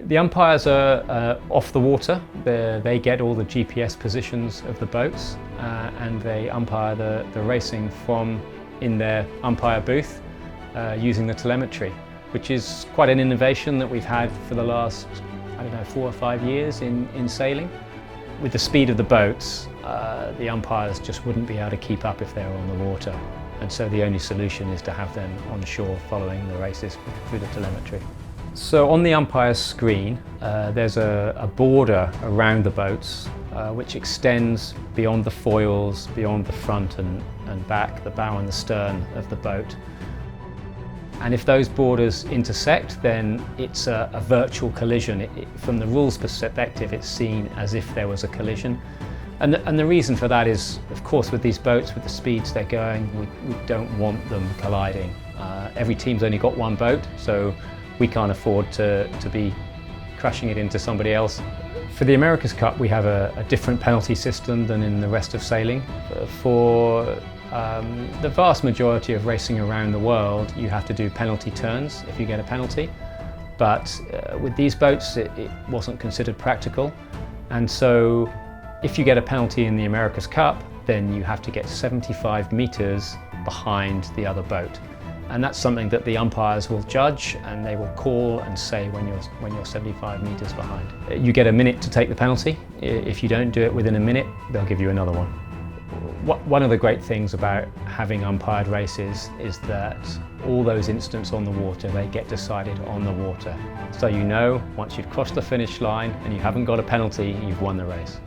The umpires are off the water. They get all the GPS positions of the boats and they umpire the racing from in their umpire booth using the telemetry, which is quite an innovation that we've had for the last, I don't know, 4 or 5 years in sailing. With the speed of the boats, the umpires just wouldn't be able to keep up if they were on the water. And so the only solution is to have them on shore following the races through the telemetry. So on the umpire's screen, there's a border around the boats which extends beyond the foils, beyond the front and back, the bow and the stern of the boat. And if those borders intersect, then it's a virtual collision. From the rules perspective, it's seen as if there was a collision. And the reason for that is, of course, with these boats, with the speeds they're going, we don't want them colliding. Every team's only got one boat, so we can't afford to be crashing it into somebody else. For the America's Cup, we have a different penalty system than in the rest of sailing. For the vast majority of racing around the world, you have to do penalty turns if you get a penalty. But with these boats, it wasn't considered practical. And so if you get a penalty in the America's Cup, then you have to get 75 meters behind the other boat. And that's something that the umpires will judge, and they will call and say when you're 75 meters behind. You get a minute to take the penalty. If you don't do it within a minute, they'll give you another one. One of the great things about having umpired races is that all those incidents on the water, they get decided on the water. So you know, once you've crossed the finish line and you haven't got a penalty, you've won the race.